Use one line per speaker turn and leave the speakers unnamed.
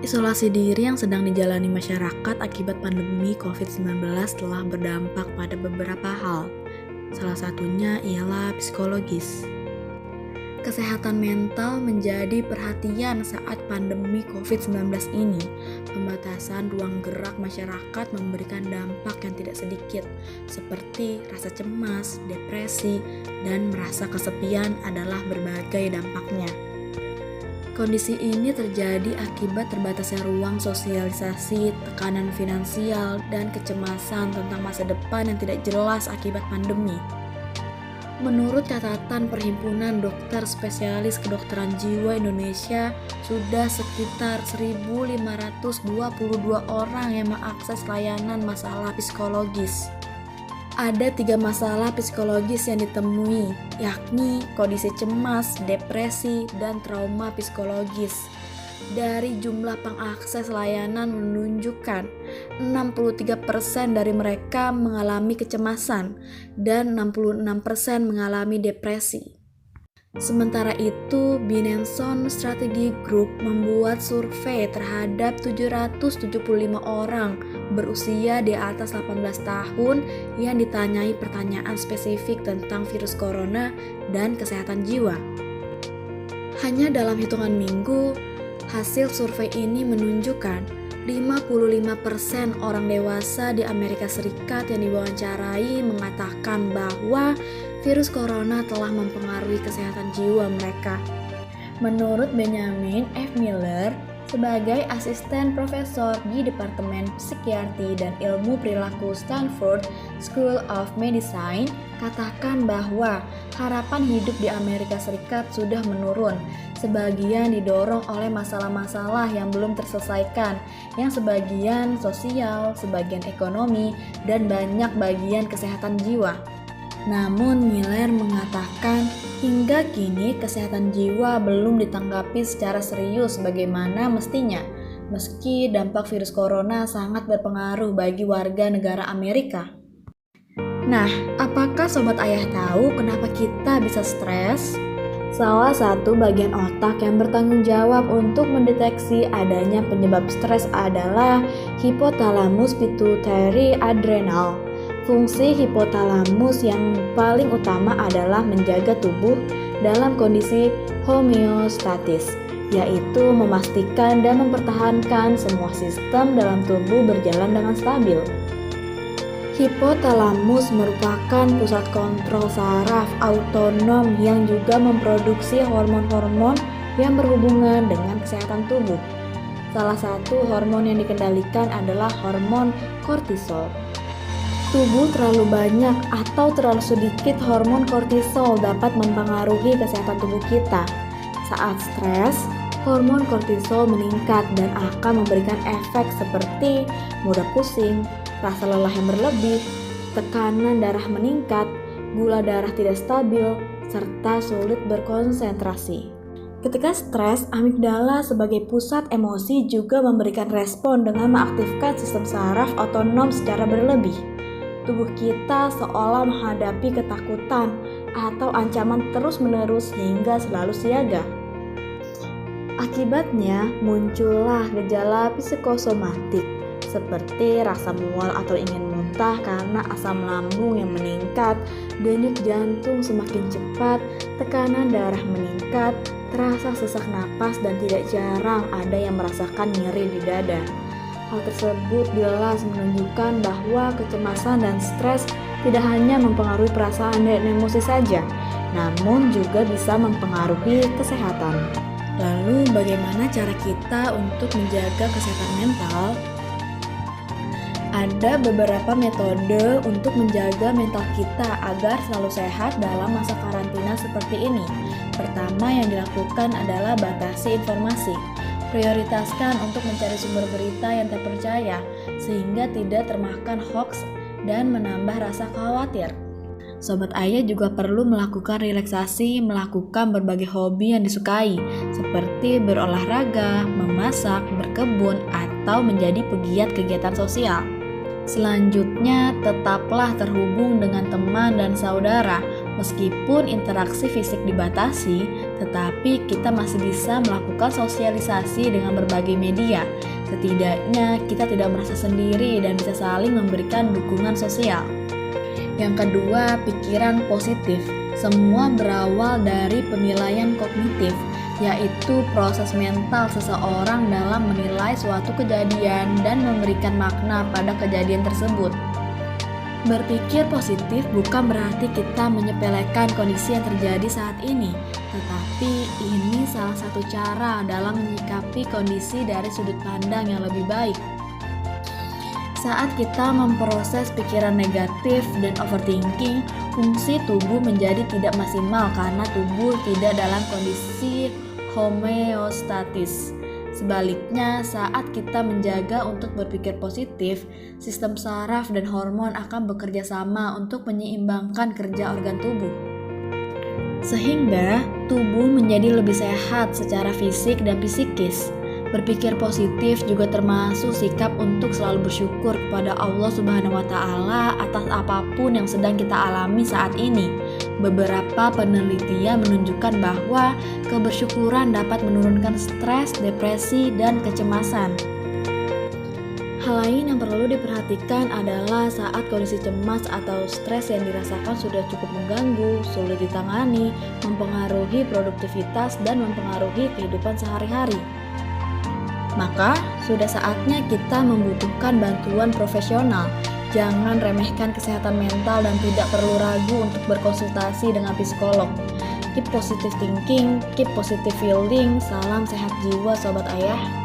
Isolasi diri yang sedang dijalani masyarakat akibat pandemi COVID-19 telah berdampak pada beberapa hal. Salah satunya ialah psikologis. Kesehatan mental menjadi perhatian saat pandemi COVID-19 ini. Pembatasan ruang gerak masyarakat memberikan dampak yang tidak sedikit, seperti rasa cemas, depresi, dan merasa kesepian adalah berbagai dampaknya. Kondisi ini terjadi akibat terbatasnya ruang sosialisasi, tekanan finansial, dan kecemasan tentang masa depan yang tidak jelas akibat pandemi. Menurut catatan Perhimpunan Dokter Spesialis Kedokteran Jiwa Indonesia, sudah sekitar 1.522 orang yang mengakses layanan masalah psikologis. Ada 3 masalah psikologis yang ditemui, yakni kondisi cemas, depresi, dan trauma psikologis. Dari jumlah pengakses layanan menunjukkan 63% dari mereka mengalami kecemasan dan 66% mengalami depresi. Sementara itu, Binenson Strategy Group membuat survei terhadap 775 orang berusia di atas 18 tahun yang ditanyai pertanyaan spesifik tentang virus corona dan kesehatan jiwa. Hanya dalam hitungan minggu, hasil survei ini menunjukkan 55% orang dewasa di Amerika Serikat yang diwawancarai mengatakan bahwa virus corona telah mempengaruhi kesehatan jiwa mereka. Menurut Benjamin F. Miller, sebagai asisten profesor di Departemen Psikiatri dan Ilmu Perilaku Stanford School of Medicine, katakan bahwa harapan hidup di Amerika Serikat sudah menurun. Sebagian didorong oleh masalah-masalah yang belum terselesaikan, yang sebagian sosial, sebagian ekonomi, dan banyak bagian kesehatan jiwa. Namun Miller mengatakan hingga kini kesehatan jiwa belum ditanggapi secara serius bagaimana mestinya, meski dampak virus corona sangat berpengaruh bagi warga negara Amerika. Nah, apakah Sobat Ayah tahu kenapa kita bisa stres? Salah satu bagian otak yang bertanggung jawab untuk mendeteksi adanya penyebab stres adalah hipotalamus pituitary adrenal. Fungsi hipotalamus yang paling utama adalah menjaga tubuh dalam kondisi homeostatis, yaitu memastikan dan mempertahankan semua sistem dalam tubuh berjalan dengan stabil. Hipotalamus merupakan pusat kontrol saraf autonom yang juga memproduksi hormon-hormon yang berhubungan dengan kesehatan tubuh. Salah satu hormon yang dikendalikan adalah hormon kortisol. Tubuh terlalu banyak atau terlalu sedikit hormon kortisol dapat mempengaruhi kesehatan tubuh kita. Saat stres, hormon kortisol meningkat dan akan memberikan efek seperti mudah pusing, rasa lelah yang berlebih, tekanan darah meningkat, gula darah tidak stabil, serta sulit berkonsentrasi. Ketika stres, amigdala sebagai pusat emosi juga memberikan respon dengan mengaktifkan sistem saraf otonom secara berlebih. Tubuh kita seolah menghadapi ketakutan atau ancaman terus-menerus hingga selalu siaga. Akibatnya, muncullah gejala psikosomatik seperti rasa mual atau ingin muntah karena asam lambung yang meningkat, denyut jantung semakin cepat, tekanan darah meningkat, terasa sesak napas dan tidak jarang ada yang merasakan nyeri di dada. Hal tersebut jelas menunjukkan bahwa kecemasan dan stres tidak hanya mempengaruhi perasaan dan emosi saja, namun juga bisa mempengaruhi kesehatan. Lalu bagaimana cara kita untuk menjaga kesehatan mental? Ada beberapa metode untuk menjaga mental kita agar selalu sehat dalam masa karantina seperti ini. Pertama yang dilakukan adalah batasi informasi. Prioritaskan untuk mencari sumber berita yang terpercaya sehingga tidak termakan hoaks dan menambah rasa khawatir. Sobat Ayah juga perlu melakukan relaksasi, melakukan berbagai hobi yang disukai seperti berolahraga, memasak, berkebun, atau menjadi pegiat kegiatan sosial. Selanjutnya, tetaplah terhubung dengan teman dan saudara. Meskipun interaksi fisik dibatasi, tetapi kita masih bisa melakukan sosialisasi dengan berbagai media. Setidaknya kita tidak merasa sendiri dan bisa saling memberikan dukungan sosial. Yang kedua, pikiran positif. Semua berawal dari penilaian kognitif, yaitu proses mental seseorang dalam menilai suatu kejadian dan memberikan makna pada kejadian tersebut. Berpikir positif bukan berarti kita menyepelekan kondisi yang terjadi saat ini, tetapi ini salah satu cara dalam menyikapi kondisi dari sudut pandang yang lebih baik. Saat kita memproses pikiran negatif dan overthinking, fungsi tubuh menjadi tidak maksimal karena tubuh tidak dalam kondisi homeostatis. Sebaliknya, saat kita menjaga untuk berpikir positif, sistem saraf dan hormon akan bekerja sama untuk menyeimbangkan kerja organ tubuh. Sehingga, tubuh menjadi lebih sehat secara fisik dan psikis. Berpikir positif juga termasuk sikap untuk selalu bersyukur kepada Allah Subhanahu wa Ta'ala atas apapun yang sedang kita alami saat ini. Beberapa penelitian menunjukkan bahwa kebersyukuran dapat menurunkan stres, depresi, dan kecemasan. Hal lain yang perlu diperhatikan adalah saat kondisi cemas atau stres yang dirasakan sudah cukup mengganggu, sulit ditangani, mempengaruhi produktivitas, dan mempengaruhi kehidupan sehari-hari. Maka, sudah saatnya kita membutuhkan bantuan profesional. Jangan remehkan kesehatan mental dan tidak perlu ragu untuk berkonsultasi dengan psikolog. Keep positive thinking, keep positive feeling. Salam sehat jiwa Sobat Ayah.